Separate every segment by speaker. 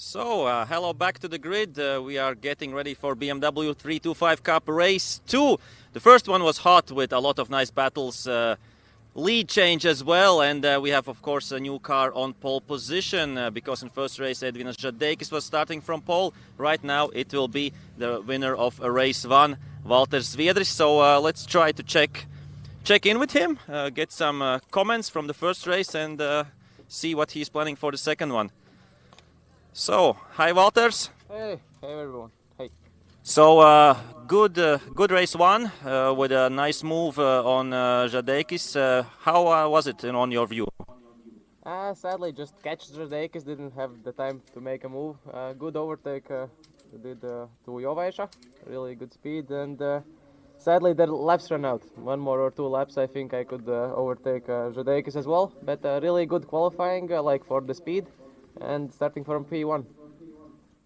Speaker 1: So, hello back to the grid. We are getting ready for BMW 325 Cup Race 2. The first one was hot with a lot of nice battles, lead change as well, and we have of course a new car on pole position because in first race Edvinas Zadeikis was starting from pole. Right now it will be the winner of race 1, Valters Zviedris. So let's try to check in with him, get some comments from the first race and see what he's planning for the second one. So, hi Valters.
Speaker 2: Hey everyone. Hey.
Speaker 1: So, good race 1 with a nice move on Zadeikis. How was it on your view?
Speaker 2: Sadly, just catch Zadeikis, didn't have the time to make a move. Good overtake did to Jovaisa, really good speed, and sadly the laps ran out. One more or two laps, I think I could overtake Zadeikis as well. But really good qualifying, like for the speed, and starting from P1.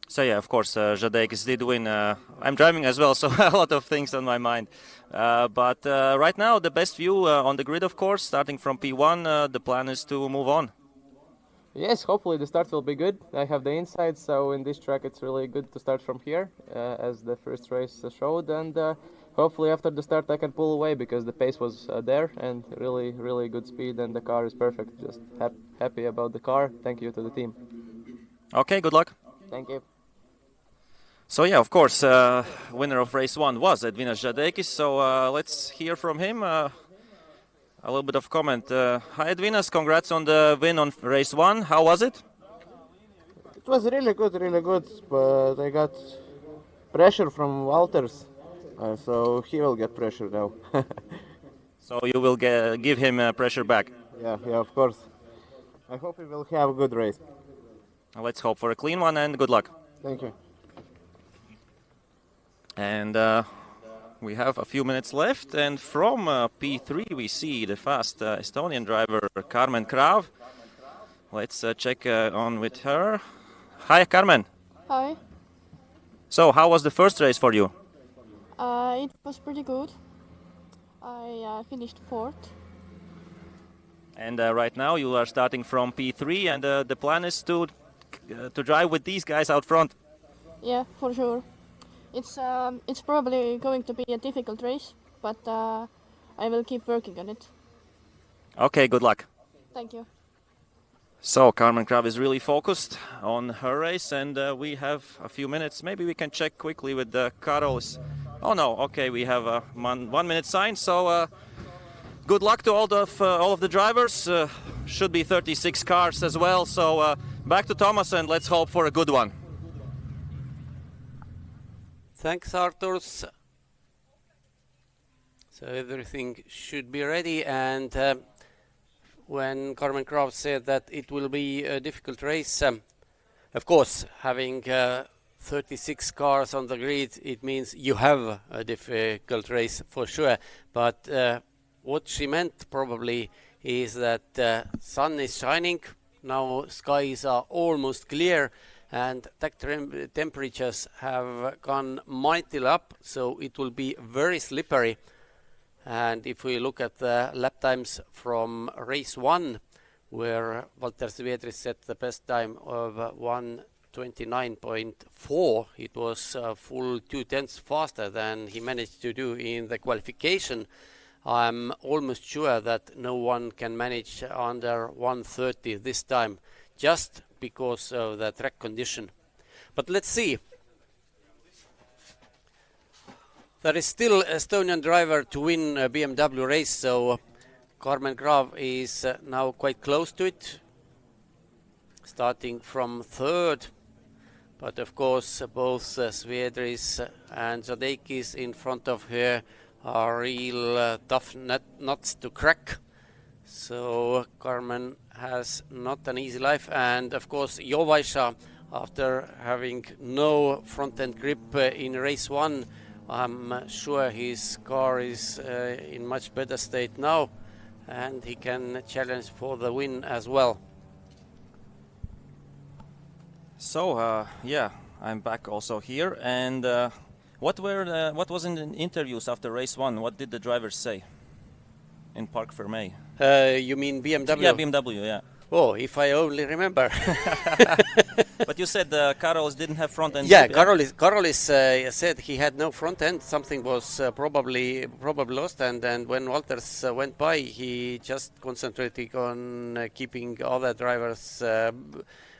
Speaker 1: So yeah, of course, Zadeikis did win. I'm driving as well, so a lot of things on my mind. But right now, the best view on the grid, of course, starting from P1, the plan is to move on.
Speaker 2: Yes, hopefully the start will be good. I have the inside, so in this track it's really good to start from here, as the first race showed. And hopefully after the start I can pull away, because the pace was there and really good speed, and the car is perfect. Just happy about the car. Thank you to the team.
Speaker 1: Okay, good luck.
Speaker 2: Thank you.
Speaker 1: So yeah, of course, winner of race 1 was Edvinas Zadeikis. So let's hear from him. A little bit of comment. Hi Edvinas, congrats on the win on race 1. How was it?
Speaker 3: It was really good, but I got pressure from Valters, so he will get pressure now.
Speaker 1: So you will give him pressure back?
Speaker 3: Yeah, of course. I hope he will have a good race.
Speaker 1: Let's hope for a clean one and good luck.
Speaker 3: Thank you.
Speaker 1: And we have a few minutes left, and from P3 we see the fast Estonian driver Carmen Kraav. Let's check on with her. Hi Carmen.
Speaker 4: Hi.
Speaker 1: So how was the first race for you?
Speaker 4: It was pretty good. I finished 4th.
Speaker 1: And right now you are starting from P3, and the plan is to drive with these guys out front.
Speaker 4: Yeah, for sure. It's probably going to be a difficult race, but I will keep working on it.
Speaker 1: Okay, good luck.
Speaker 4: Thank you.
Speaker 1: So Carmen Kraav is really focused on her race, and we have a few minutes. Maybe we can check quickly with the Karolis. Oh no, okay, we have a 1 minute sign. So good luck to all of the drivers. Should be 36 cars as well. So back to Thomas, and let's hope for a good one.
Speaker 5: Thanks, Arturs. So everything should be ready, and when Carmen Kraav said that it will be a difficult race, of course, having 36 cars on the grid, it means you have a difficult race for sure. But what she meant probably is that sun is shining, now skies are almost clear, and temperatures have gone mightily up, so it will be very slippery. And if we look at the lap times from race 1, where Valters Zviedris set the best time of 1:29.4, it was full 2/10 faster than he managed to do in the qualification. I'm almost sure that no one can manage under 1:30 this time, just because of the track condition. But let's see. There is still Estonian driver to win a BMW race, so Carmen Kraav is now quite close to it, starting from 3rd. But of course, both Zviedris and Zadeikis in front of her are real tough nuts to crack. So Carmen has not an easy life, and of course Jovaisa, after having no front-end grip in race 1, I'm sure his car is in much better state now, and he can challenge for the win as well.
Speaker 1: So yeah, I'm back also here. And what was in the interviews after race 1? What did the drivers say in Parc Fermé?
Speaker 5: You mean BMW?
Speaker 1: Yeah, BMW. Yeah.
Speaker 5: Oh, if I only remember.
Speaker 1: But you said Karolis didn't have front end.
Speaker 5: Yeah, Karolis said he had no front end. Something was probably lost, and when Valters went by, he just concentrated on keeping other drivers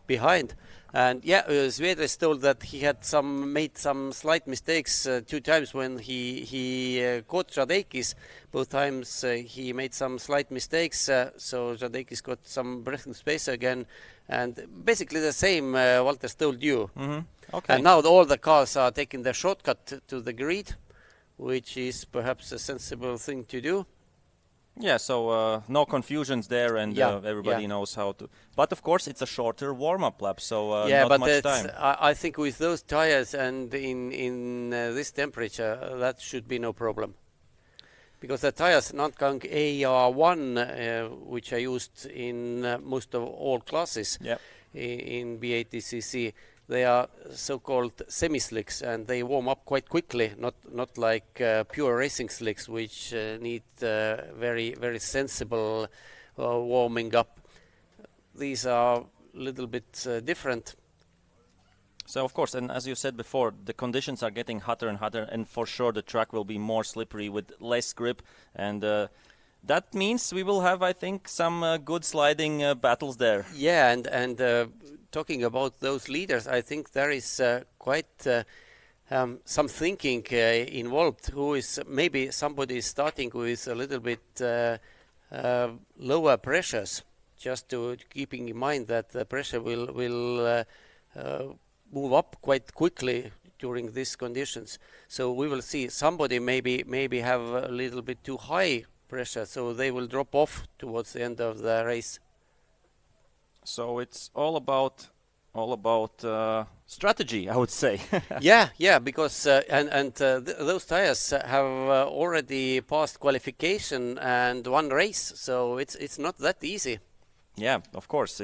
Speaker 5: behind. And yeah, Zviedris told that he had made some slight mistakes 2 times when he caught Zadeikis. Both times he made some slight mistakes, so Zadeikis got some breathing space again. And basically the same Valters told you.
Speaker 1: Mm-hmm. Okay.
Speaker 5: And now all the cars are taking the shortcut to the grid, which is perhaps a sensible thing to do.
Speaker 1: Yeah, so no confusions there, and everybody knows how to. But of course, it's a shorter warm-up lap, so not much time.
Speaker 5: I think with those tires and in this temperature, that should be no problem. Because the tires Nankang AR1, which are used in most of all classes in BaTCC, they are so-called semi-slicks, and they warm up quite quickly, not like pure racing slicks, which need very, very sensible warming up. These are a little bit different.
Speaker 1: So, of course, and as you said before, the conditions are getting hotter and hotter, and for sure the track will be more slippery with less grip, and that means we will have, I think, some good sliding battles there.
Speaker 5: Yeah, and talking about those leaders, I think there is quite some thinking involved. Who is maybe somebody starting with a little bit lower pressures, just to keeping in mind that the pressure will move up quite quickly during these conditions. So we will see somebody maybe have a little bit too high pressure, so they will drop off towards the end of the race.
Speaker 1: So it's all about strategy, I would say.
Speaker 5: yeah, because those tires have already passed qualification and one race, so it's not that easy. Yeah,
Speaker 1: of course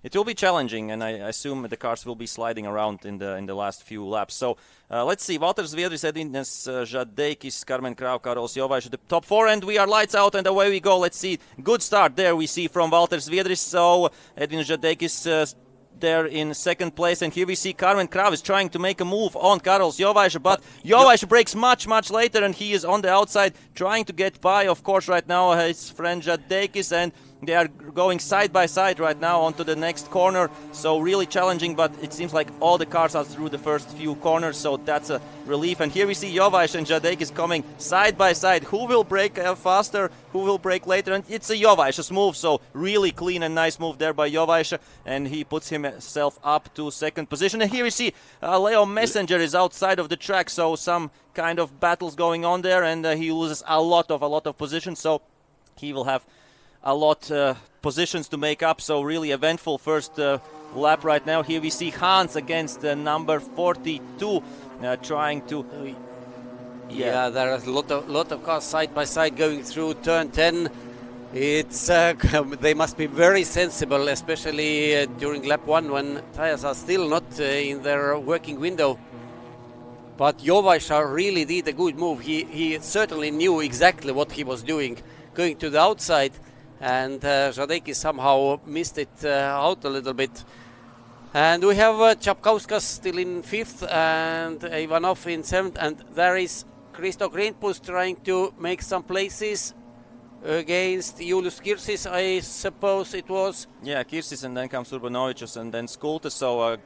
Speaker 1: it will be challenging, and I assume the cars will be sliding around in the last few laps. So let's see, Valters Zviedris, Edvinas Zadeikis, Carmen Kraav, Karolis Jovaisa, the top 4, and we are lights out and away we go. Let's see, good start there we see from Valters Zviedris. So Edvinas Zadeikis there in second place, and here we see Carmen Kraav is trying to make a move on Karolis Jovaisa, but Jovaisa breaks much later, and he is on the outside trying to get by, of course, right now his friend Zadeikis, and they are going side by side right now onto the next corner, so really challenging, but it seems like all the cars are through the first few corners, so that's a relief. And here we see Jovaisa and Zadeikis coming side by side. Who will brake faster, who will brake later? And it's a Jovaisa's move, so really clean and nice move there by Jovaisa, and he puts himself up to second position. And here we see Leo Messenger is outside of the track, so some kind of battles going on there, and he loses a lot of positions, so he will have a lot positions to make up, so really eventful first lap right now. Here we see Hans against number 42 trying to...
Speaker 5: Yeah, there are a lot of cars side by side going through turn 10. It's they must be very sensible, especially during lap 1 when tires are still not in their working window. But Jovaisa really did a good move. He certainly knew exactly what he was doing, going to the outside, and Zadeikis somehow missed it out a little bit. And we have Capkauskas still in 5th and Ivanov in 7th, and there is Kristo Greenpus trying to make some places against Julius Kirsis, I suppose it was.
Speaker 1: Yeah, Kirsis, and then comes Urbanovicius and then Skultas, so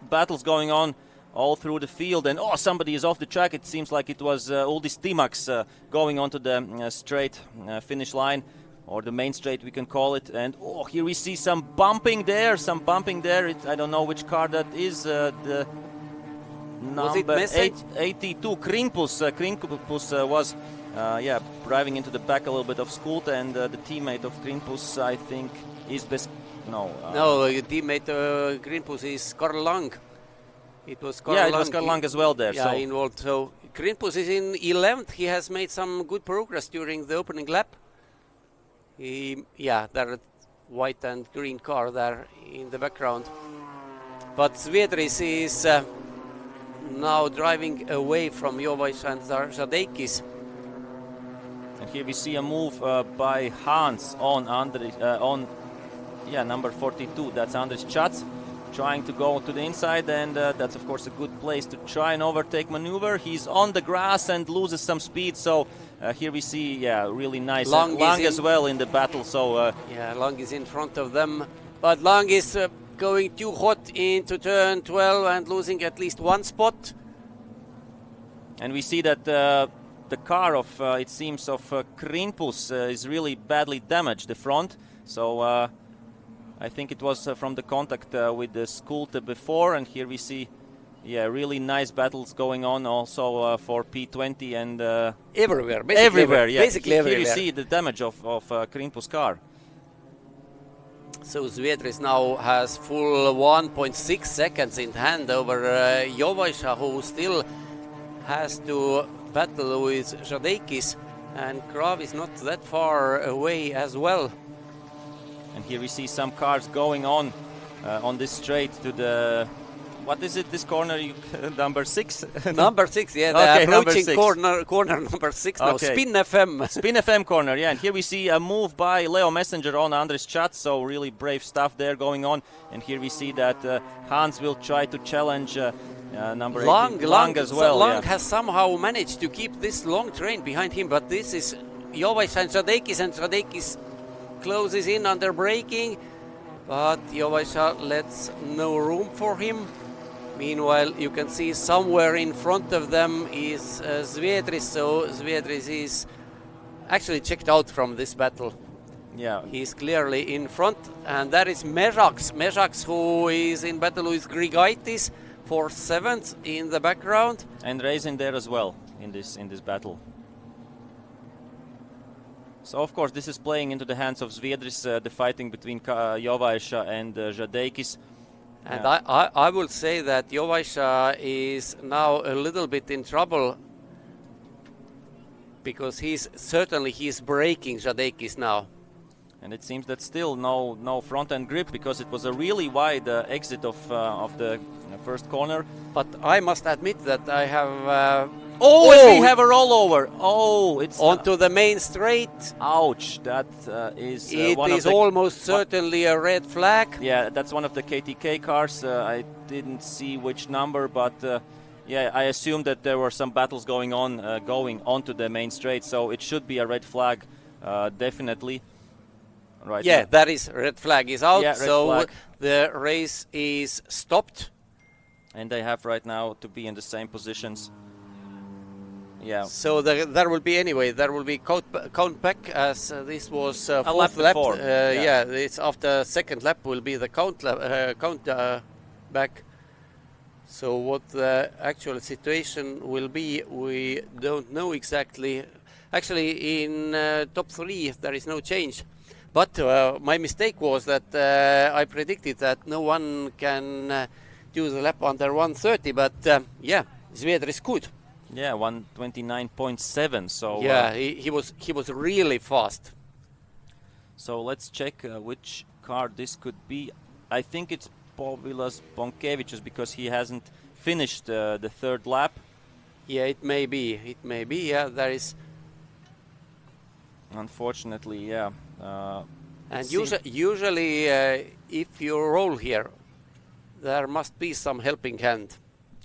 Speaker 1: battles going on all through the field, and somebody is off the track. It seems like it was Uldis Timaks going onto the straight finish line, or the main straight we can call it, and here we see some bumping there, I don't know which car that is, the number 82, Greenpus was driving into the back a little bit of Skulta, and the teammate of Greenpus, I think, is the
Speaker 5: teammate Greenpus is Karl Lang. It was Karl
Speaker 1: Lang.
Speaker 5: It
Speaker 1: was Karl Lang as well there.
Speaker 5: Yeah, involved. So Greenpus is in 11th. He has made some good progress during the opening lap. There are white and green car there in the background. But Zviedris is now driving away from Jovaisa and Zadeikis.
Speaker 1: And here we see a move by Hans on number 42, that's Andris Čats, trying to go to the inside, and that's of course a good place to try and overtake maneuver. He's on the grass and loses some speed, so here we see, really nice.
Speaker 5: Lang
Speaker 1: as well in the battle, so...
Speaker 5: Lang is in front of them, but Lang is going too hot into turn 12 and losing at least one spot.
Speaker 1: And we see that the car of, it seems, of Krinpus is really badly damaged, the front, so... I think it was from the contact with the Skulte before, and here we see, really nice battles going on also for P20 and
Speaker 5: everywhere,
Speaker 1: basically
Speaker 5: everywhere.
Speaker 1: Here you see the damage of Krinpus' car.
Speaker 5: So Zviedris now has full 1.6 seconds in hand over Jovaisa, who still has to battle with Zadeikis, and Kraav is not that far away as well.
Speaker 1: And here we see some cars going on this straight to the... What is it, this corner? Number 6?
Speaker 5: Number 6, yeah.
Speaker 1: Okay,
Speaker 5: approaching
Speaker 1: number
Speaker 5: corner number 6 now.
Speaker 1: Okay.
Speaker 5: Spin FM.
Speaker 1: Spin FM corner, yeah. And here we see a move by Leo Messenger on Andris Čats, so really brave stuff there going on. And here we see that Hans will try to challenge number 8, Lang as well.
Speaker 5: Lang has somehow managed to keep this long train behind him, but this is Jovaisa and Zadeikis closes in under braking, but Jovaisa lets no room for him. Meanwhile, you can see somewhere in front of them is Zviedris, so Zviedris is actually checked out from this battle.
Speaker 1: Yeah.
Speaker 5: He's clearly in front, and that is Mezaks. Mezaks, who is in battle with Grigaitis for 7th in the background.
Speaker 1: And Reizin there as well in this battle. So of course this is playing into the hands of Zviedris, the fighting between Jovaisa and Zadeikis.
Speaker 5: And I will say that Jovaisa is now a little bit in trouble, because he's breaking Zadeikis now.
Speaker 1: And it seems that still no front end grip, because it was a really wide exit of the first corner.
Speaker 5: But I must admit that I have
Speaker 1: we have a rollover. It's
Speaker 5: onto the main straight.
Speaker 1: Ouch! That is
Speaker 5: it is almost certainly a red flag.
Speaker 1: Yeah, that's one of the KTK cars. I didn't see which number, but I assume that there were some battles going on going onto the main straight, so it should be a red flag, definitely. Right.
Speaker 5: Yeah, that is red flag is out.
Speaker 1: Yeah,
Speaker 5: so
Speaker 1: flag.
Speaker 5: The race is stopped,
Speaker 1: and they have right now to be in the same positions. Yeah.
Speaker 5: So there will be count back, as this was
Speaker 1: a
Speaker 5: fourth
Speaker 1: lap.
Speaker 5: It's after second lap will be the count back. So what the actual situation will be, we don't know exactly. Actually, in top 3 there is no change. But my mistake was that I predicted that no one can do the lap under 1:30. But Zviedris could.
Speaker 1: Yeah, 1:29.7. So
Speaker 5: he was really fast.
Speaker 1: So let's check which car this could be. I think it's Povilas Bonkevičius, because he hasn't finished the third lap.
Speaker 5: Yeah, it may be. Yeah, there is.
Speaker 1: Unfortunately, yeah.
Speaker 5: And usually, if you roll here, there must be some helping hand.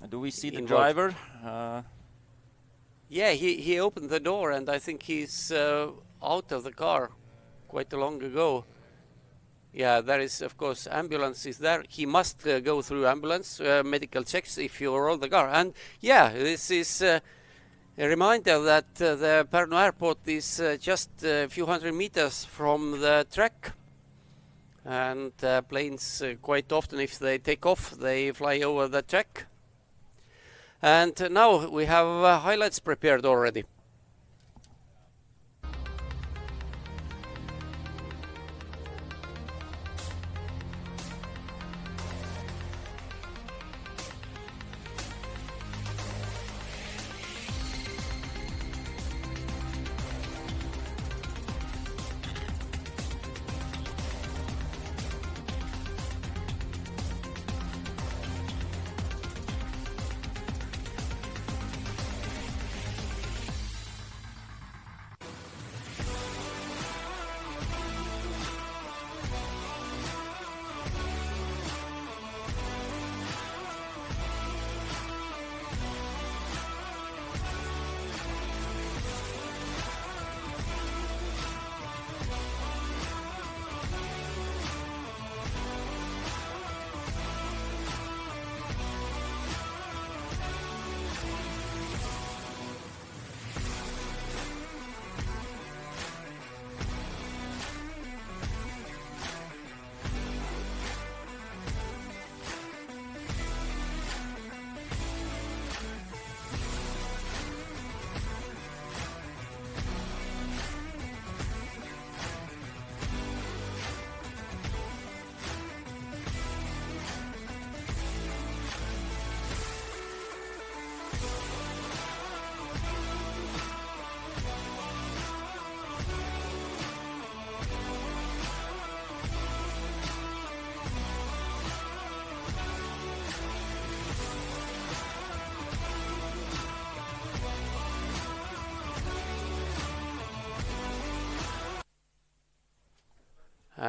Speaker 1: Do we see the
Speaker 5: involved.
Speaker 1: driver?
Speaker 5: Yeah, he opened the door, and I think he's out of the car quite long ago. Yeah, there is, of course, ambulance is there. He must go through ambulance medical checks if you roll the car. And yeah, this is a reminder that the Parnu airport is just a few hundred meters from the track. And planes quite often, if they take off, they fly over the track. And now we have highlights prepared already.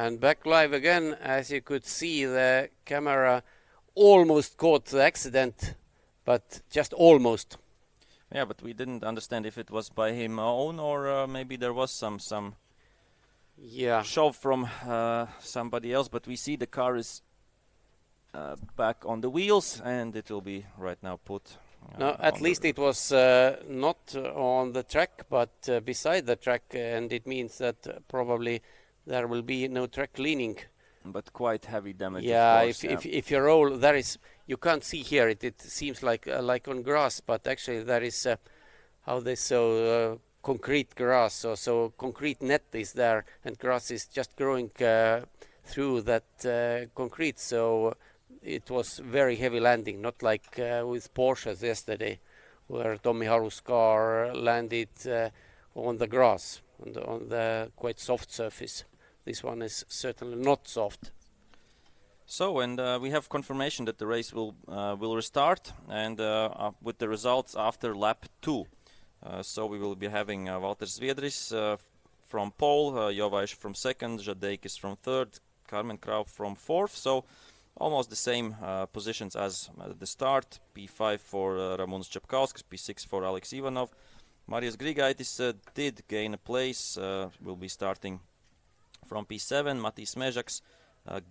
Speaker 5: And back live again. As you could see, the camera almost caught the accident, but just almost.
Speaker 1: Yeah, but we didn't understand if it was by him own or maybe there was some shove from somebody else. But we see the car is back on the wheels, and it will be right now put.
Speaker 5: No, at least it was not on the track, but beside the track, and it means that probably there will be no track cleaning.
Speaker 1: But quite heavy damage.
Speaker 5: Yeah,
Speaker 1: of course,
Speaker 5: if you roll, there is, you can't see here. It seems like on grass, but actually there is how they so concrete grass, so concrete net is there, and grass is just growing through that concrete. So it was very heavy landing, not like with Porsches yesterday, where Tommi Haru's car landed on the grass, on the quite soft surface. This one is certainly not soft.
Speaker 1: So, and we have confirmation that the race will restart, and with the results after lap 2. So we will be having Valters Zviedris from pole, Jovaisa from second, Zadeikis from third, Carmen Kraav from fourth. So almost the same positions as at the start. P5 for Ramunas Capkauskas, P6 for Alex Ivanov. Marius Grigaitis did gain a place, will be starting from P7. Matiss Mezaks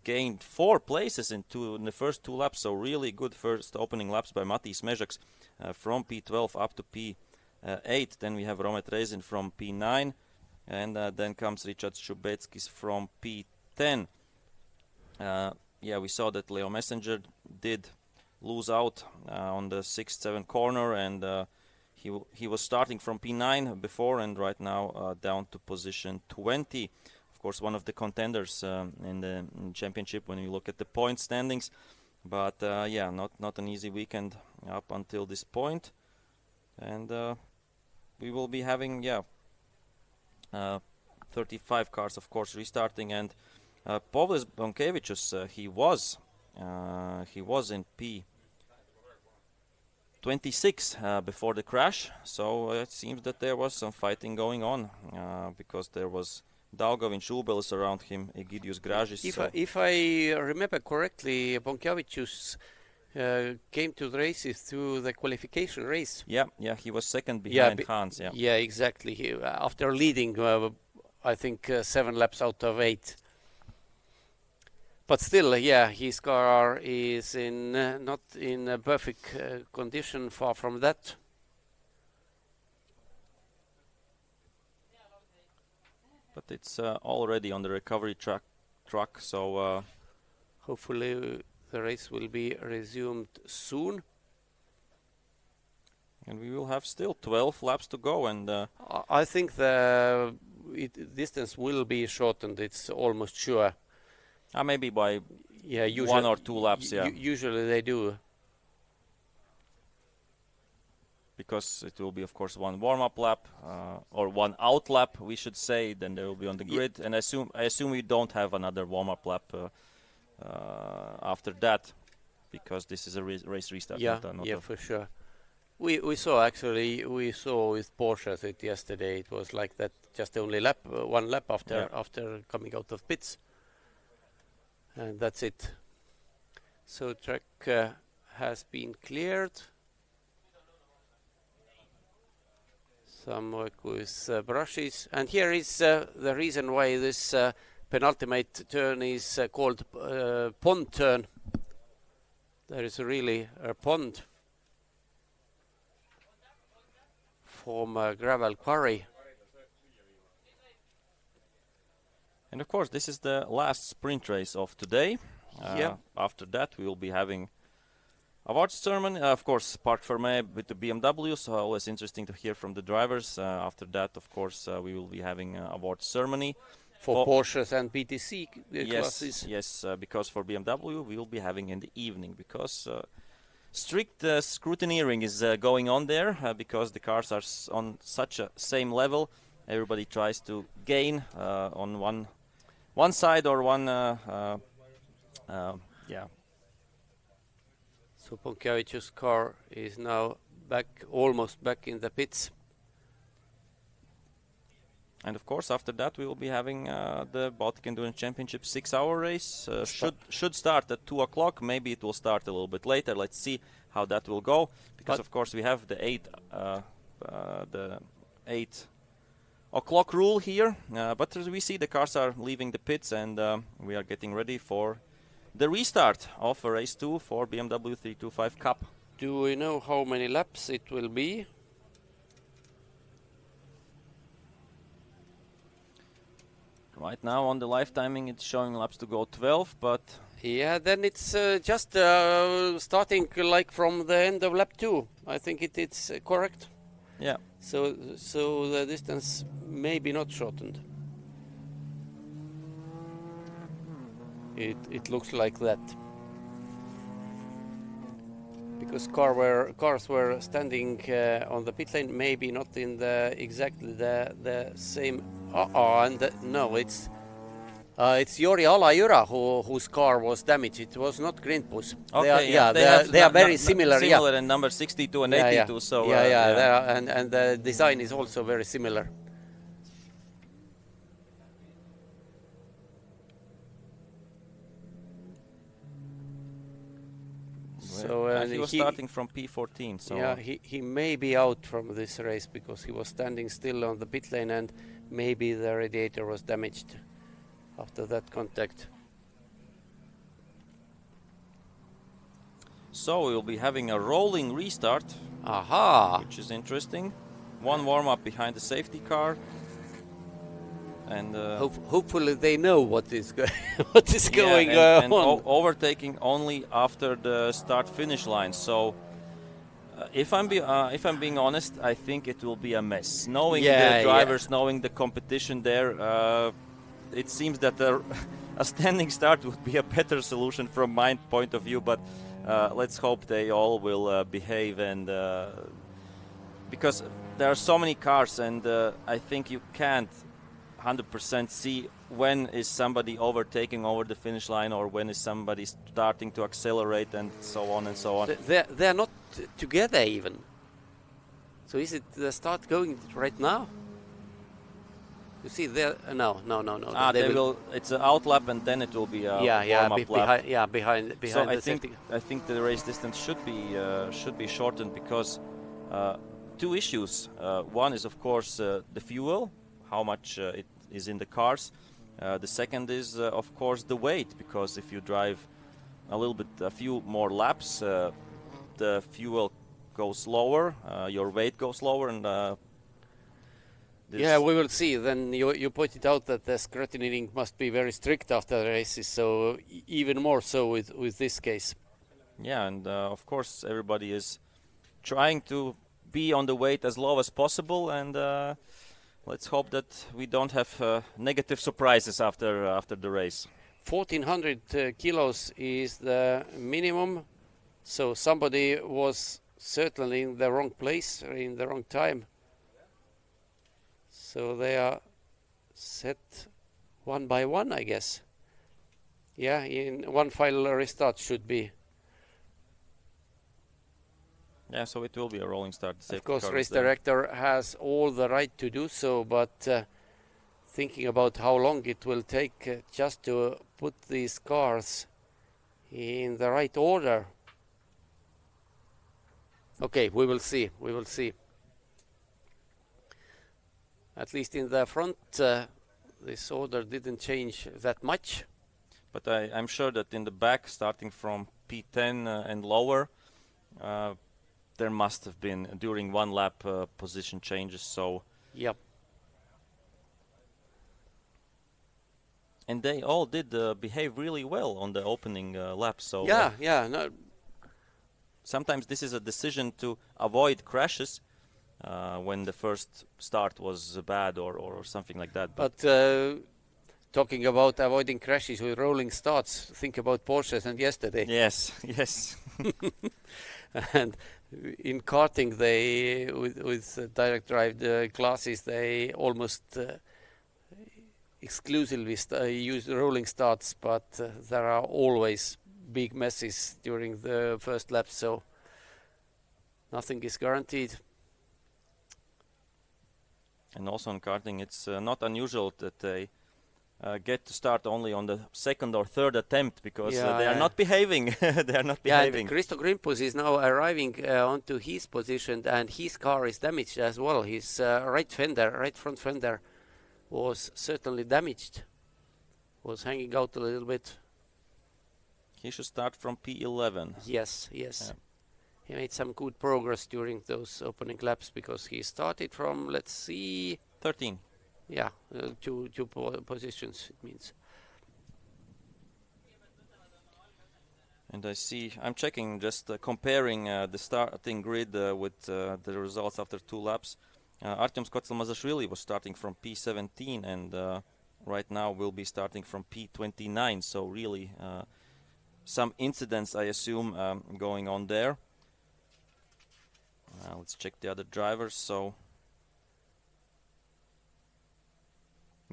Speaker 1: gained 4 places in the first 2 laps, so really good first opening laps by Matiss Mezaks from P12 up to P8. Then we have Romet Rezin from P9, and then comes Richard Šubeckis from P10. Yeah, we saw that Leo Messenger did lose out on the 6th, 7th corner, and he was starting from P9 before, and right now down to position 20. Of course, one of the contenders in the championship when you look at the point standings. But yeah, not an easy weekend up until this point. And we will be having 35 cars, of course, restarting. And Pavlis Bonkevičius, he was in P26 before the crash. So it seems that there was some fighting going on because there was Daugavin Šubelis around him, Egidijus Grazys.
Speaker 5: If I remember correctly, Bonkevičius came to the races through the qualification race.
Speaker 1: Yeah, he was second behind Hans.
Speaker 5: Yeah, exactly. He, after leading, I think 7 laps out of 8. But still, yeah, his car is not in a perfect condition. Far from that.
Speaker 1: But it's already on the recovery truck, so
Speaker 5: hopefully the race will be resumed soon.
Speaker 1: And we will have still 12 laps to go. And
Speaker 5: I think the distance will be shortened. It's almost sure.
Speaker 1: Maybe by
Speaker 5: usually
Speaker 1: 1 or 2 laps.
Speaker 5: Usually they do.
Speaker 1: Because it will be, of course, 1 warm-up lap or 1 out lap, we should say. Then they will be on the grid, and I assume we don't have another warm-up lap after that, because this is a race restart.
Speaker 5: Yeah, for sure. We saw with Porsche it yesterday. It was like that, just only 1 lap after coming out of pits, and that's it. So track has been cleared. Some work with brushes, and here is the reason why this penultimate turn is called pond turn. There is really a pond from a gravel quarry.
Speaker 1: And of course, this is the last sprint race of today. After that, we will be having awards ceremony, of course, Park Fermé with the BMW, so always interesting to hear from the drivers. After that, of course, we will be having awards ceremony.
Speaker 5: For Porsches and BaTCC classes.
Speaker 1: Yes, because for BMW we will be having in the evening, because strict scrutineering is going on there, because the cars are on such a same level. Everybody tries to gain on one side or one,
Speaker 5: So Bonkevičius' car is now almost back in the pits.
Speaker 1: And of course, after that, we will be having the Baltic Endurance Championship 6-hour race. Should start at 2 o'clock. Maybe it will start a little bit later. Let's see how that will go. Because of course we have the 8 o'clock rule here. But as we see, the cars are leaving the pits, and we are getting ready for the restart of race 2 for BMW 325 Cup.
Speaker 5: Do we know how many laps it will be?
Speaker 1: Right now on the live timing it's showing laps to go 12, but...
Speaker 5: Yeah, then it's just starting like from the end of lap 2. I think it's correct.
Speaker 1: Yeah.
Speaker 5: So the distance may be not shortened. It looks like that. Because cars were standing on the pit lane, maybe not in exactly the same. No, it's Jori Alajõra whose car was damaged. It was not Grindbus.
Speaker 1: Okay,
Speaker 5: they are very similar.
Speaker 1: Similar in number 62 and 82.
Speaker 5: Yeah.
Speaker 1: So
Speaker 5: and the design is also very similar. So
Speaker 1: he was starting from P14. So
Speaker 5: yeah, he may be out from this race because he was standing still on the pit lane, and maybe the radiator was damaged after that contact.
Speaker 1: So we'll be having a rolling restart.
Speaker 5: Aha!
Speaker 1: Which is interesting. One warm-up behind the safety car. And
Speaker 5: hopefully they know what is going on.
Speaker 1: And overtaking only after the start-finish line. So if I'm being honest, I think it will be a mess. Knowing the drivers, knowing the competition there, it seems that a standing start would be a better solution from my point of view. But let's hope they all will behave, and because there are so many cars, and I think you can't 100% see when is somebody overtaking over the finish line or when is somebody starting to accelerate, and so on and so on.
Speaker 5: They are not together even. So is it the start going right now? You see there? No.
Speaker 1: They will. It's an out lap, and then it will be a warm-up lap.
Speaker 5: Behind
Speaker 1: so
Speaker 5: the
Speaker 1: I think the race distance should be shortened because two issues. One is of course the fuel, how much it is in the cars. The second is of course the weight, because if you drive a few more laps, the fuel goes lower, your weight goes lower, and
Speaker 5: yeah, we will see. Then you pointed out that the scrutinying must be very strict after the races, so even more so with this case.
Speaker 1: Yeah, and of course everybody is trying to be on the weight as low as possible, and let's hope that we don't have negative surprises after the race.
Speaker 5: 1400 kilos is the minimum, so somebody was certainly in the wrong place or in the wrong time. So they are set one by one, I guess. Yeah, in one final restart should be.
Speaker 1: Yeah, so it will be a rolling start.
Speaker 5: Of course, race director has all the right to do so, but thinking about how long it will take just to put these cars in the right order. Okay, we will see. We will see. At least in the front, this order didn't change that much.
Speaker 1: But I'm sure that in the back, starting from P10 and lower, there must have been, during one lap, position changes. So.
Speaker 5: Yep.
Speaker 1: And they all did behave really well on the opening lap. So.
Speaker 5: Yeah. No.
Speaker 1: Sometimes this is a decision to avoid crashes. When the first start was bad or something like that.
Speaker 5: But talking about avoiding crashes with rolling starts, think about Porsches and yesterday.
Speaker 1: Yes.
Speaker 5: And in karting, they with direct drive classes, they almost exclusively use rolling starts, but there are always big messes during the first lap, so nothing is guaranteed.
Speaker 1: And also in karting, it's not unusual that they get to start only on the second or third attempt because they are not behaving. They are not behaving.
Speaker 5: And Kristo Grimpus is now arriving onto his position, and his car is damaged as well. His right front fender, was certainly damaged. Was hanging out a little bit.
Speaker 1: He should start from P11.
Speaker 5: Yes. Yeah. He made some good progress during those opening laps because he started from, let's see,
Speaker 1: 13.
Speaker 5: Yeah, two positions, it means.
Speaker 1: And I see, I'm checking, just comparing the starting grid with the results after 2 laps. Artyom Skotselmazashvili was starting from P17 and right now will be starting from P29. So really some incidents, I assume, going on there. Let's check the other drivers. So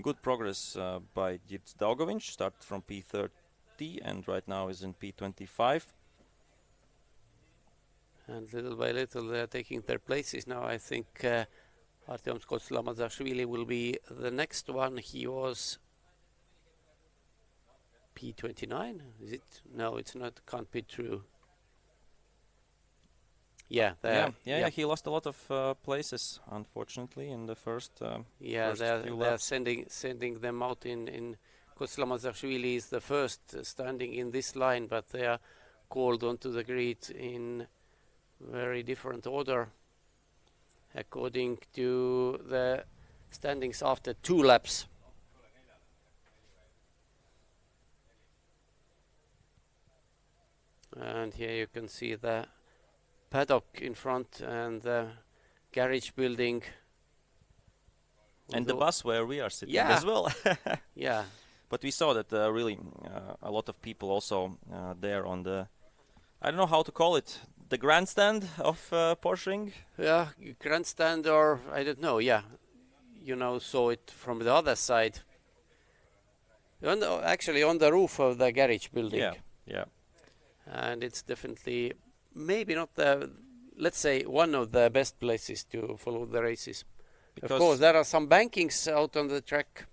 Speaker 1: good progress by Dirts Daugoviņš, start from P30 and right now is in P25.
Speaker 5: And little by little they are taking their places now. I think Artyom Skotselmazashvili will be the next one. He was P29, is it? No, it's not, can't be true. Yeah,
Speaker 1: he lost a lot of places, unfortunately, in the first
Speaker 5: they
Speaker 1: few
Speaker 5: are
Speaker 1: laps.
Speaker 5: sending them out in Skotselmazashvili is the first standing in this line, but they are called onto the grid in very different order according to the standings after 2 laps. And here you can see the paddock in front and the garage building.
Speaker 1: And the bus where we are sitting
Speaker 5: Yeah.
Speaker 1: as well.
Speaker 5: Yeah.
Speaker 1: But we saw that really a lot of people also there on the, I don't know how to call it, the grandstand of Porsching.
Speaker 5: Yeah, grandstand or I don't know, yeah. You know, saw it from the other side. Actually on the roof of the garage building.
Speaker 1: Yeah.
Speaker 5: And it's definitely maybe not the, let's say, one of the best places to follow the races. Because of course, there are some bankings out on the track.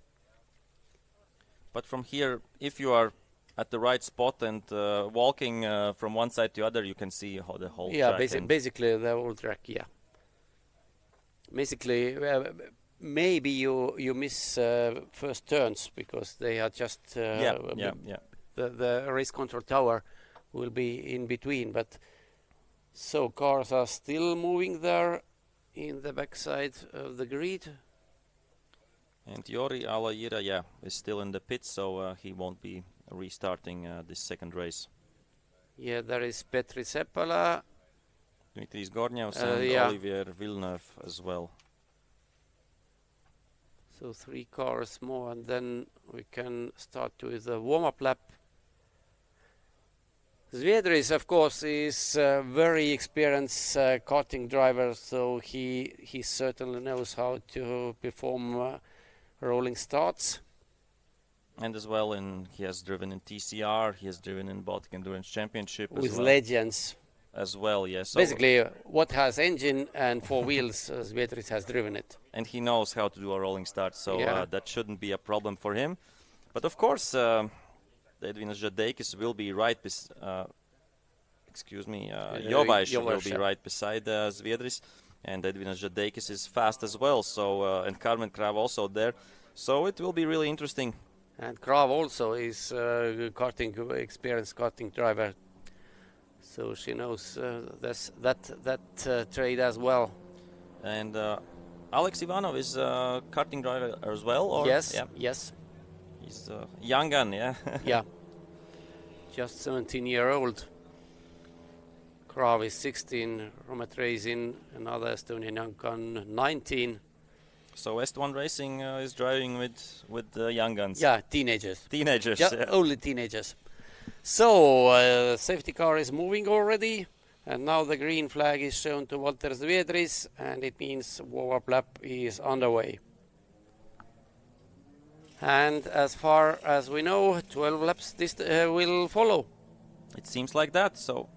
Speaker 1: But from here, if you are at the right spot and walking from one side to the other, you can see how the whole track.
Speaker 5: Yeah, basically the whole track, yeah. Basically, maybe you miss first turns because they are just... The race control tower will be in between, but so cars are still moving there in the backside of the grid.
Speaker 1: And Jori Alaira, is still in the pits, so he won't be restarting this second race.
Speaker 5: Yeah, there is Petri Seppala,
Speaker 1: Dmitrijs Gornevs and Olivier Villeneuve as well.
Speaker 5: So 3 cars more, and then we can start with the warm-up lap. Zviedris, of course, is a very experienced karting driver, so he certainly knows how to perform rolling starts.
Speaker 1: And as well, he has driven in TCR, he has driven in Baltic Endurance Championship
Speaker 5: with
Speaker 1: as well.
Speaker 5: legends.
Speaker 1: As well, yes.
Speaker 5: So basically, what has engine and 4 wheels, Zviedris has driven it.
Speaker 1: And he knows how to do a rolling start, so that shouldn't be a problem for him. But of course, Edvinas Zadeikis will be right Jovaisa will be right beside Zviedris, and Edvinas Zadeikis is fast as well, so and Carmen Kraav also there, so it will be really interesting.
Speaker 5: And Kraav also is experienced karting driver, so she knows that trade as well.
Speaker 1: And Alex Ivanov is a karting driver as well, or?
Speaker 5: Yes.
Speaker 1: He's a young gun, yeah.
Speaker 5: Yeah, just 17-year-old. Kraav is 16, Romet Racing, another Estonian young gun, 19.
Speaker 1: So S1 Racing is driving with young guns.
Speaker 5: Yeah, teenagers.
Speaker 1: Only
Speaker 5: teenagers. So, safety car is moving already, and now the green flag is shown to Valters Zviedris, and it means warm-up lap is underway. And as far as we know, 12 laps this will follow.
Speaker 1: It seems like that, so...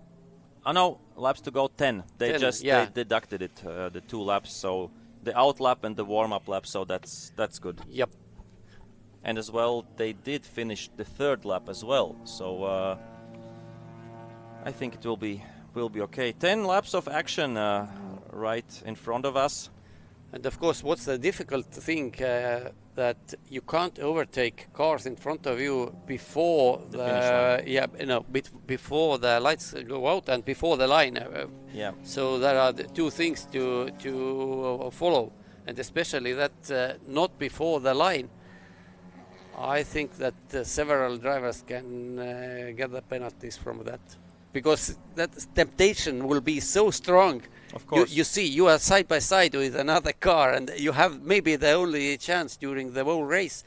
Speaker 1: Oh no, laps to go 10. They
Speaker 5: 10,
Speaker 1: just they deducted it, the 2 laps, so the out lap and the warm-up lap, so that's good.
Speaker 5: Yep.
Speaker 1: And as well, they did finish the third lap as well, so I think it will be okay. 10 laps of action right in front of us.
Speaker 5: And of course, what's the difficult thing that you can't overtake cars in front of you before before the lights go out and before the line. So there are the two things to follow, and especially that not before the line. I think that several drivers can get the penalties from that, because that temptation will be so strong.
Speaker 1: Of course.
Speaker 5: You see, you are side by side with another car, and you have maybe the only chance during the whole race.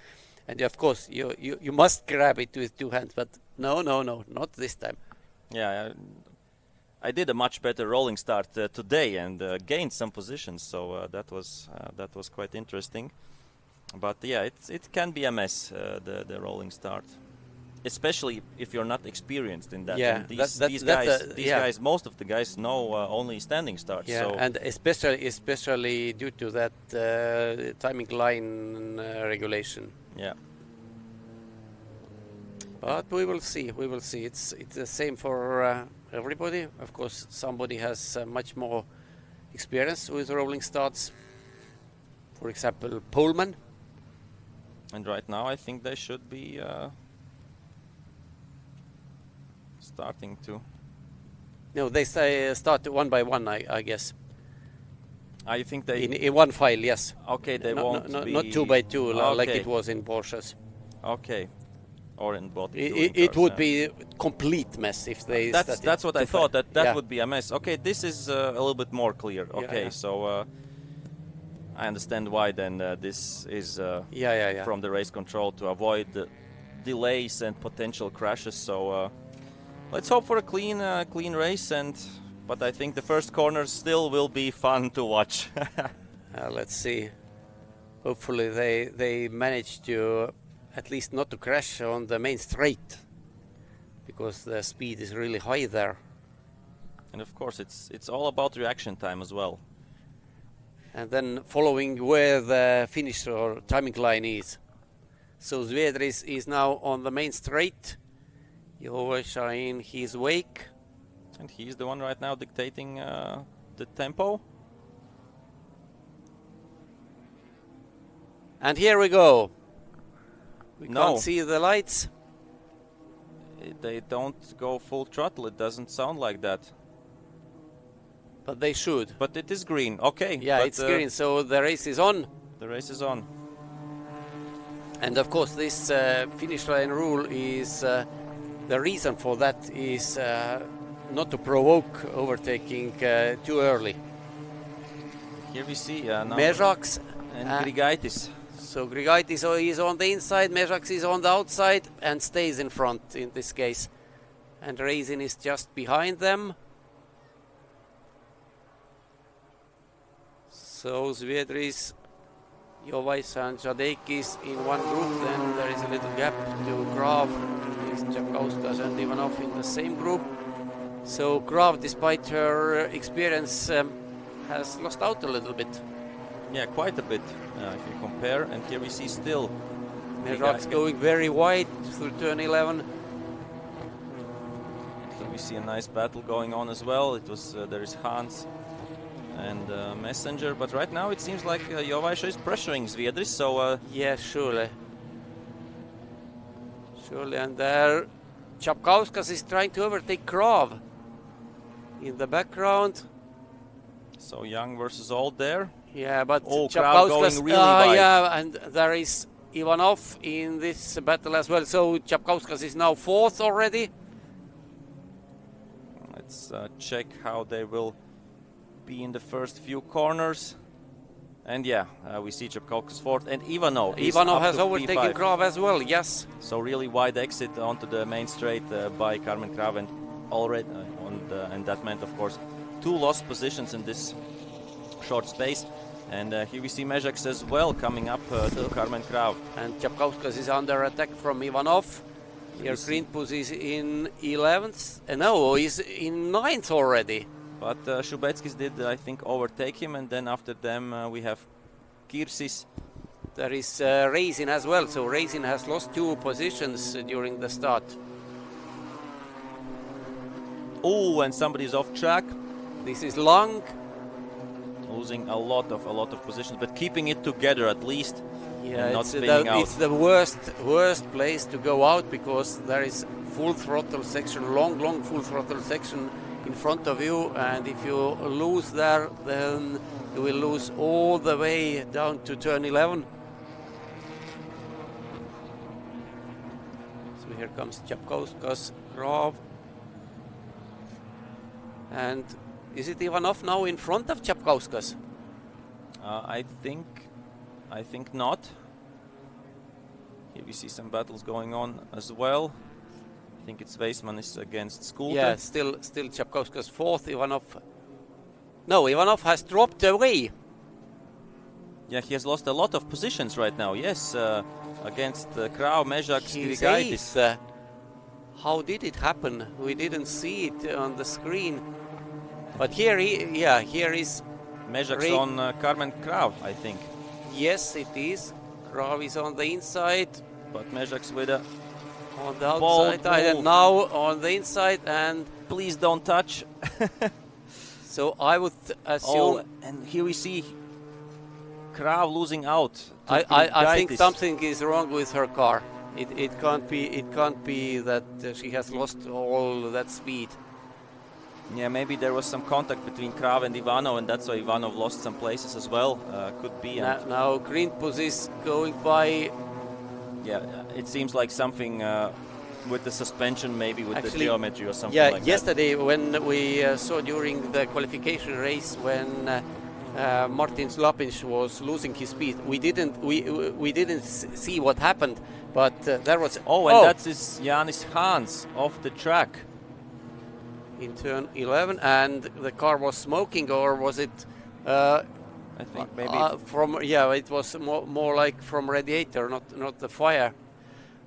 Speaker 5: And of course, you must grab it with two hands, but no, not this time.
Speaker 1: Yeah, I did a much better rolling start today and gained some positions, so that was quite interesting. But yeah, it can be a mess, the rolling start. Especially if you're not experienced in that.
Speaker 5: Yeah,
Speaker 1: these guys, most of the guys know only standing starts.
Speaker 5: Yeah,
Speaker 1: so
Speaker 5: and especially due to that timing line regulation.
Speaker 1: Yeah.
Speaker 5: But we will see. It's the same for everybody. Of course, somebody has much more experience with rolling starts. For example, Pullman.
Speaker 1: And right now, I think they should be. Starting to.
Speaker 5: No, they start one by one, I guess.
Speaker 1: I think they.
Speaker 5: In one file, yes.
Speaker 1: Okay, they won't be.
Speaker 5: Not 2 by 2 like
Speaker 1: Okay.
Speaker 5: it was in Porsches.
Speaker 1: Okay. Or in Baltic.
Speaker 5: It would be complete mess if they.
Speaker 1: That's what I thought. That
Speaker 5: yeah.
Speaker 1: would be a mess. Okay, this is a little bit more clear. Okay,
Speaker 5: Yeah.
Speaker 1: so I understand why then this is
Speaker 5: Yeah.
Speaker 1: from the race control to avoid the delays and potential crashes. So let's hope for a clean race. But I think the first corners still will be fun to watch.
Speaker 5: Let's see. Hopefully they manage to at least not to crash on the main straight, because the speed is really high there.
Speaker 1: And of course, it's all about reaction time as well.
Speaker 5: And then following where the finish or timing line is. So Zviedris is now on the main straight. Jovaisa in his wake.
Speaker 1: And he's the one right now dictating the tempo.
Speaker 5: And here we go. We
Speaker 1: No.
Speaker 5: can't see the lights.
Speaker 1: They don't go full throttle. It doesn't sound like that.
Speaker 5: But they should.
Speaker 1: But it is green. Okay.
Speaker 5: Yeah,
Speaker 1: but,
Speaker 5: it's green, so the race is on.
Speaker 1: The race is on.
Speaker 5: And of course this finish line rule is, the reason for that is not to provoke overtaking too early.
Speaker 1: Here we see now
Speaker 5: Mezaks
Speaker 1: and Grigaitis.
Speaker 5: So Grigaitis is on the inside, Mezaks is on the outside and stays in front in this case. And Raisin is just behind them. So Zviedris, Jovaisa and Zadeikis in one group, then there is a little gap to Kraav, Capkauskas and Ivanov in the same group. So Kraav, despite her experience, has lost out a little bit.
Speaker 1: Yeah, quite a bit if you compare. And here we see still
Speaker 5: Mezaks going very wide through turn 11.
Speaker 1: Here we see a nice battle going on as well. It was there is Hans and Messenger, but right now it seems like Jovaisa is pressuring Zviedris. So
Speaker 5: yeah, surely. And there Capkauskas is trying to overtake Kraav in the background.
Speaker 1: So young versus old there.
Speaker 5: Yeah, but
Speaker 1: Kraav
Speaker 5: Capkauskas
Speaker 1: going really wide.
Speaker 5: Yeah, and there is Ivanov in this battle as well. So Capkauskas is now fourth already.
Speaker 1: Let's check how they will be in the first few corners. And yeah, we see Capkauskas fourth, and Ivanov
Speaker 5: has overtaken Kraav as well, yes.
Speaker 1: So really wide exit onto the main straight by Carmen Kraav, and already and that meant, of course, 2 lost positions in this short space. And here we see Mezaks as well coming up to Carmen Kraav.
Speaker 5: And Capkauskas is under attack from Ivanov. Here Greenpus is in 11th. No, he's in 9th already.
Speaker 1: But Šubetskis did, I think, overtake him, and then after them we have Grazys.
Speaker 5: There is Raisin as well, so Raisin has lost 2 positions during the start.
Speaker 1: Oh, and somebody's off track.
Speaker 5: This is Long.
Speaker 1: Losing a lot of positions, but keeping it together at least.
Speaker 5: Yeah,
Speaker 1: and not spinning out.
Speaker 5: It's the worst place to go out, because there is full throttle section, long full throttle section in front of you, and if you lose there, then you will lose all the way down to turn 11. So here comes Capkauskas, Kraav. And is it Ivanov now in front of Capkauskas?
Speaker 1: I think not. Here we see some battles going on as well. I think it's Weissman is against Scooter.
Speaker 5: Yeah, still Capkauskas 4th, Ivanov. No, Ivanov has dropped away.
Speaker 1: Yeah, he has lost a lot of positions right now. Yes, against Kraav, Mezaks,
Speaker 5: He's
Speaker 1: Egidijus.
Speaker 5: 8th. How did it happen? We didn't see it on the screen. But here is
Speaker 1: Mezaks on Carmen Kraav, I think.
Speaker 5: Yes, it is. Kraav is on the inside.
Speaker 1: But Mezaks with a
Speaker 5: on the
Speaker 1: bold
Speaker 5: outside, and
Speaker 1: move.
Speaker 5: now on the inside, and
Speaker 1: Please don't touch.
Speaker 5: so I would assume.
Speaker 1: Oh, and here we see Kraav losing out.
Speaker 5: I think something is wrong with her car. It can't be that she has lost all that speed.
Speaker 1: Yeah, maybe there was some contact between Kraav and Ivanov, and that's why Ivanov lost some places as well. Could be.
Speaker 5: Now Greenpus is going by.
Speaker 1: Yeah, it seems like something with the suspension, maybe with the geometry or something
Speaker 5: like
Speaker 1: that.
Speaker 5: Yeah, yesterday when we saw during the qualification race when Martins Lapinš was losing his speed, we didn't see what happened, but there was.
Speaker 1: That is Janis Hans off the track.
Speaker 5: In turn 11, and the car was smoking, or was it?
Speaker 1: I think maybe
Speaker 5: it was more like from radiator, not the fire.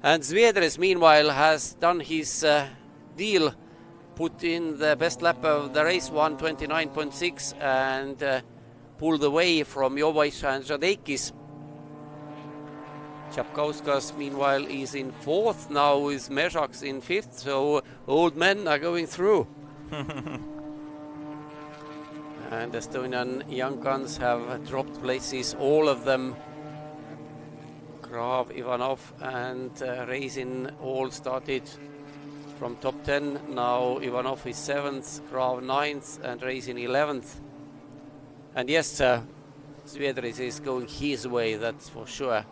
Speaker 5: And Zviedris meanwhile has done his deal, put in the best lap of the race, 1:29.6, and pulled away from Jovaisa and Zadeikis. Capkauskas meanwhile is in 4th, now is Mezaks in 5th, so old men are going through. And Estonian young guns have dropped places, all of them. Kraav, Ivanov and Raisin all started from top 10. Now Ivanov is 7th, Kraav 9th and Raisin 11th. And yes, Zviedris is going his way, that's for sure.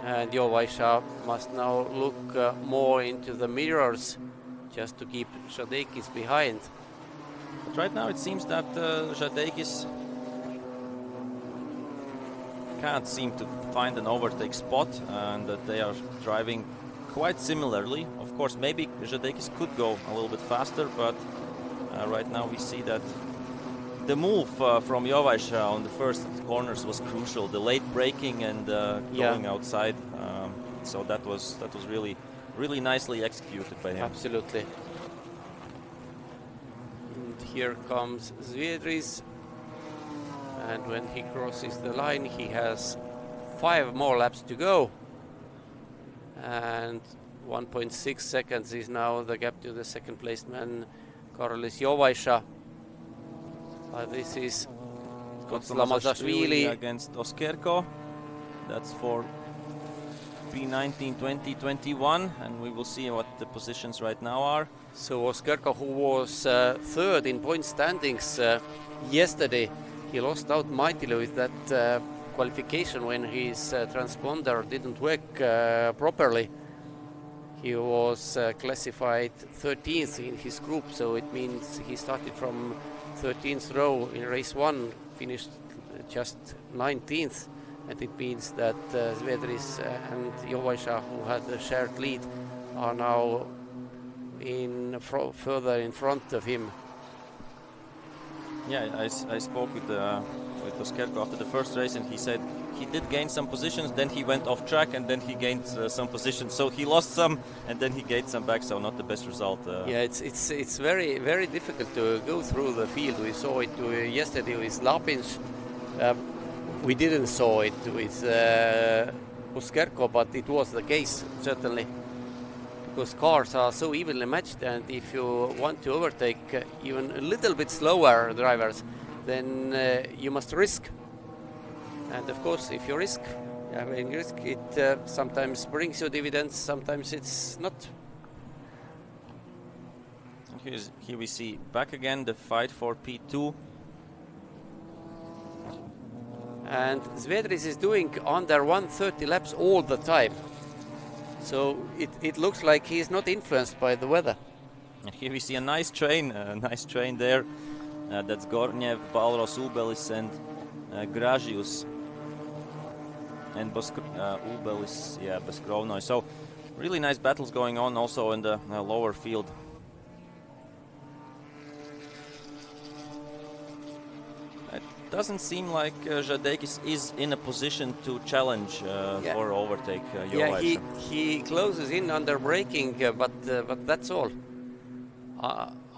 Speaker 5: And Jovaisa must now look more into the mirrors just to keep Zadeikis behind.
Speaker 1: But right now it seems that Zadeikis can't seem to find an overtake spot, and that they are driving quite similarly. Of course, maybe Zadeikis could go a little bit faster, but right now we see that the move from Jovaisa on the first corners was crucial. The late braking and going outside, so that was really nicely executed by him.
Speaker 5: Absolutely. And here comes Zviedris, and when he crosses the line he has 5 more laps to go, and 1.6 seconds is now the gap to the second placed man Karolis Jovaisa. This is Lamazashvili
Speaker 1: against Oskerko. That's for P19, 20, 21, and we will see what the positions right now are.
Speaker 5: So Oskerko, who was 3rd in point standings yesterday, he lost out mightily with that qualification when his transponder didn't work properly. He was classified 13th in his group, so it means he started from 13th row in race 1, finished just 19th, and it means that Zviedris and Jovaisa, who had the shared lead, are now further in front of him.
Speaker 1: Yeah, I spoke with Oskerko after the first race, and he said he did gain some positions, then he went off track, and then he gained some positions. So he lost some, and then he gained some back. So not the best result.
Speaker 5: Yeah, it's very, very difficult to go through the field. We saw it yesterday with Lapins. We didn't saw it with Oskerko, but it was the case certainly, because cars are so evenly matched, and if you want to overtake even a little bit slower drivers, then you must risk. And of course, if you risk, having risk, it sometimes brings you dividends, sometimes it's not.
Speaker 1: Here we see back again the fight for P2.
Speaker 5: And Zviedris is doing under 130 laps all the time. So it looks like he is not influenced by the weather.
Speaker 1: And here we see a nice train there. That's Gornevs, Wahlroos, Ubelis, and Grazys. And Ubelis, Beskrovno. So really nice battles going on also in the lower field. Doesn't seem like Zadeikis is in a position to challenge for overtake Jovaisa.
Speaker 5: Yeah, he closes in under braking, but that's all.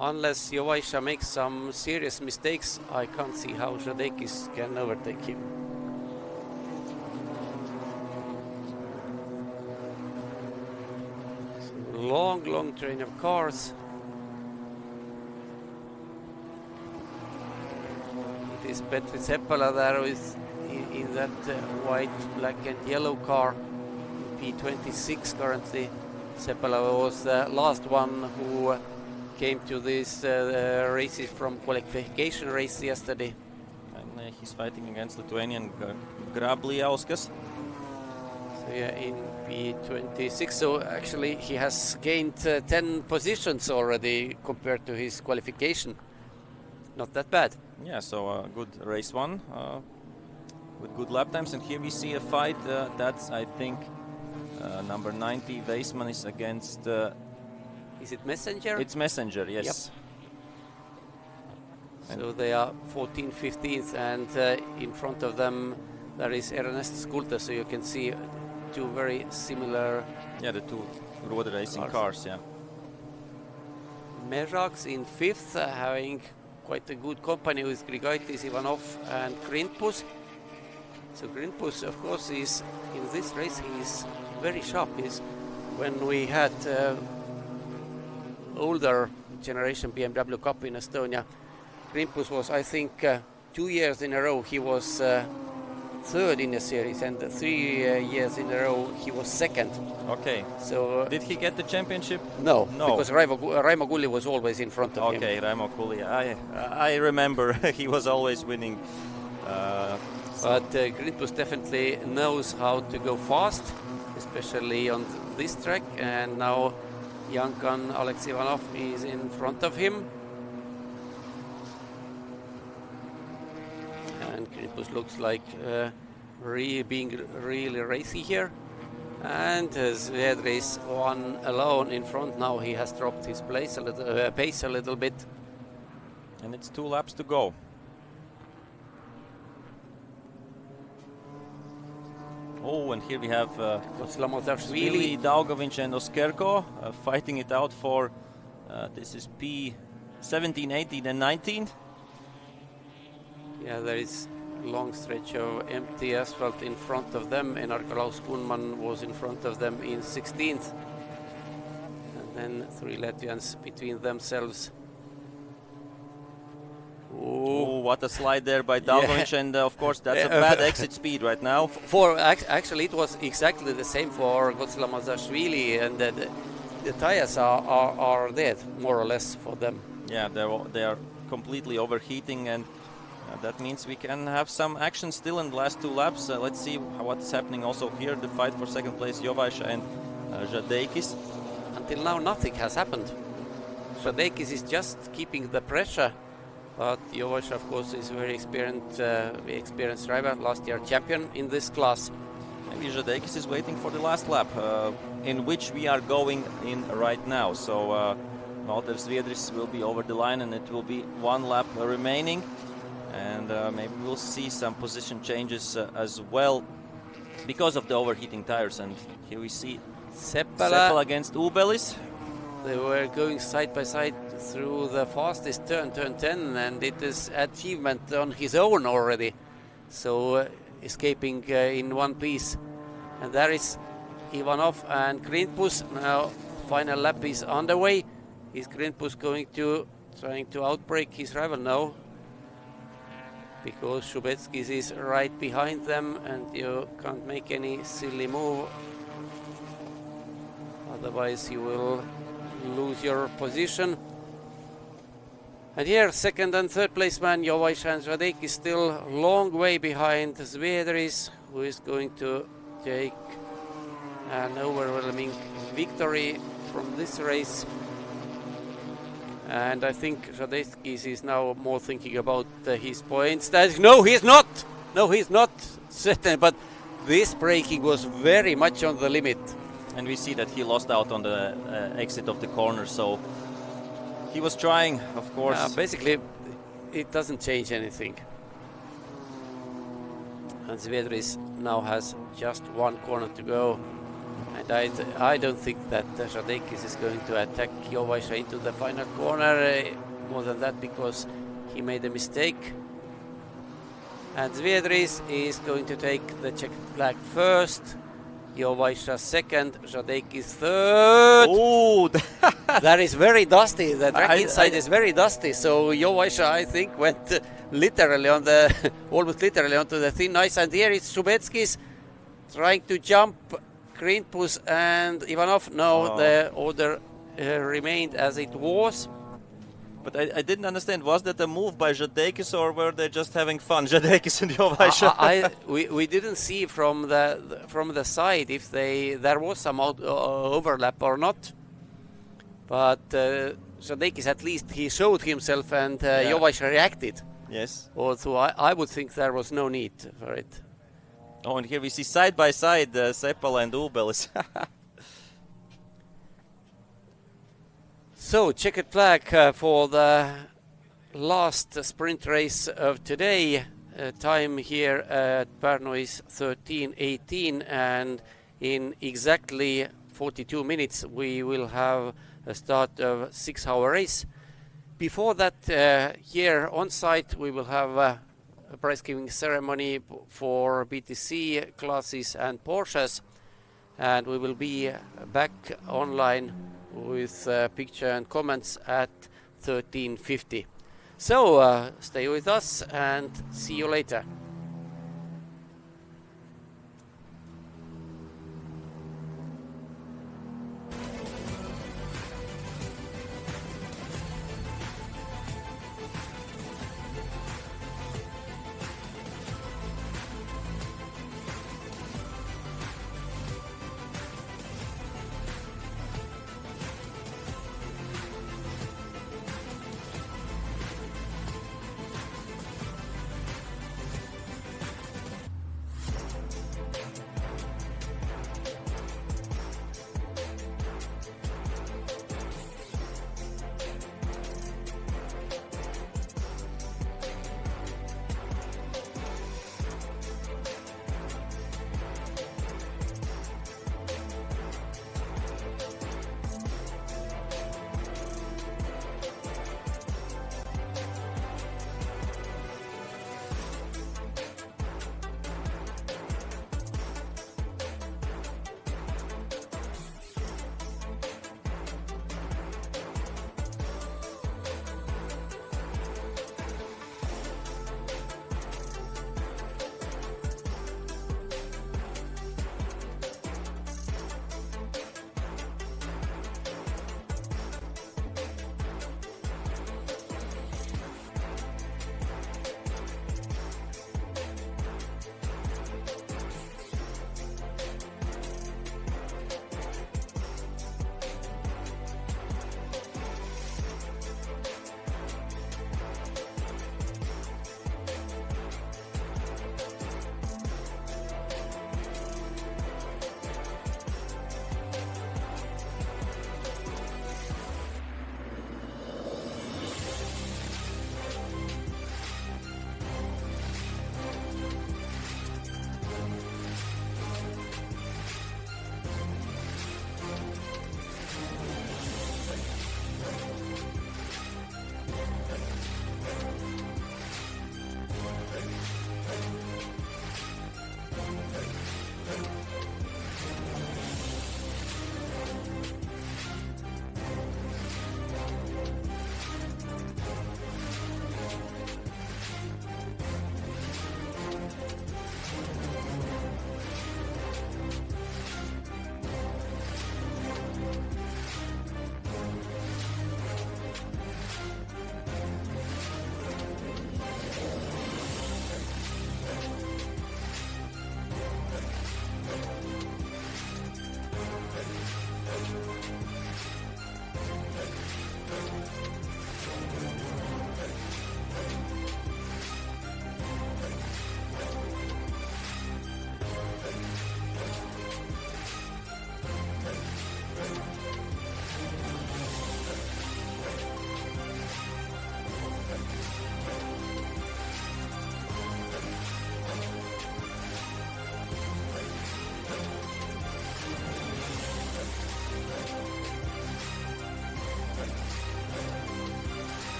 Speaker 5: Unless Jovaisa makes some serious mistakes, I can't see how Zadeikis can overtake him. So long train of cars. Is Petri Seppala there is in that white, black and yellow car, P26 currently. Seppala was the last one who came to these races from qualification race yesterday.
Speaker 1: And he's fighting against Lithuanian Karolis.
Speaker 5: So yeah, in P26, so actually he has gained 10 positions already compared to his qualification. Not that bad.
Speaker 1: Yeah, so good race one with good lap times. And here we see a fight that's, I think, number 90, Weisman is against...
Speaker 5: is it Messenger?
Speaker 1: It's Messenger, yes.
Speaker 5: Yep. So they are 14th, 15th, and in front of them there is Ernest Skulta, so you can see two very similar...
Speaker 1: Yeah, the two road racing cars, yeah.
Speaker 5: Mezaks in 5th, having quite a good company with Grigaitis, Ivanov and Grindpus. So Grindpus, of course, is in this race, he is very sharp. When we had older generation BMW Cup in Estonia, Grindpus was, I think, 2 years in a row he was third in the series, and 3 years in a row he was second.
Speaker 1: Okay.
Speaker 5: So
Speaker 1: did he get the championship?
Speaker 5: No, because Raimo Kulli was always in front of him.
Speaker 1: Okay, Raimo Kulli. I remember he was always winning.
Speaker 5: But Grindpus definitely knows how to go fast, especially on this track. And now young gun Alex Ivanov is in front of him. And Grindpus looks like being really racy here. And Zviedris one alone in front. Now he has dropped his pace a little bit.
Speaker 1: And it's 2 laps to go. Oh, and here we have Svili, Daugovic and Oskerko fighting it out for, this is P17, 18 and 19.
Speaker 5: Yeah, there is a long stretch of empty asphalt in front of them, and Klaus Kunman was in front of them in 16th. And then 3 Latvians between themselves.
Speaker 1: Oh, what a slide there by Daugovic, yeah. And of course that's a bad exit speed right now.
Speaker 5: Actually, it was exactly the same for Gotsila Mazashvili, and the tires are dead, more or less, for them.
Speaker 1: Yeah, they are completely overheating, and that means we can have some action still in the last 2 laps. Let's see what is happening also here. The fight for second place, Jovaisa and Zadeikis.
Speaker 5: Until now, nothing has happened. Zadeikis is just keeping the pressure. But Jovaisa, of course, is a very experienced driver, last year champion in this class.
Speaker 1: Maybe Zadeikis is waiting for the last lap, in which we are going in right now. So Valters Zviedris will be over the line, and it will be 1 lap remaining. And maybe we'll see some position changes as well because of the overheating tires. And here we see Seppälä against Ubelis.
Speaker 5: They were going side by side through the fastest turn 10, and it is achievement on his own already. So escaping in one piece. And there is Ivanov and Grindbus. Now final lap is underway. Is Grindbus trying to outbrake his rival? No, because Shubetskis is right behind them and you can't make any silly move. Otherwise you will lose your position. And here second and third placeman Jovaisa and Zadeikis still long way behind Zviedris, who is going to take an overwhelming victory from this race. And I think Zadeikis is now more thinking about his points. No, he's not! No, he's not certain, but this braking was very much on the limit.
Speaker 1: And we see that he lost out on the exit of the corner, so he was trying, of course.
Speaker 5: Basically, it doesn't change anything. And Zviedris now has just one corner to go. And I don't think that Zadeikis is going to attack Jovaisa into the final corner. More than that, because he made a mistake. And Zviedris is going to take the checkered flag first. Jovaisa second, Zadeikis third.
Speaker 1: Oh,
Speaker 5: that is very dusty. The track inside is very dusty. So Jovaisa, I think, went literally on the almost literally onto the thin ice. And here is Shubetskis trying to jump. Grindbus and Ivanov. No, the order remained as it was.
Speaker 1: But I didn't understand. Was that a move by Zadeikis or were they just having fun, Zadeikis and Jovaisa?
Speaker 5: We didn't see from the side if there was some overlap or not. But Zadeikis, at least he showed himself, and Jovaisa reacted.
Speaker 1: Yes.
Speaker 5: Although I would think there was no need for it.
Speaker 1: Oh, and here we see side by side Seppälä and Ubelis.
Speaker 5: So, checkered flag for the last sprint race of today. Time here at Parnu is 13:18, and in exactly 42 minutes we will have a start of 6-hour race. Before that, here on site we will have a prize giving ceremony for BaTCC classes and Porsches, and we will be back online with picture and comments at 13:50. So stay with us and see you later.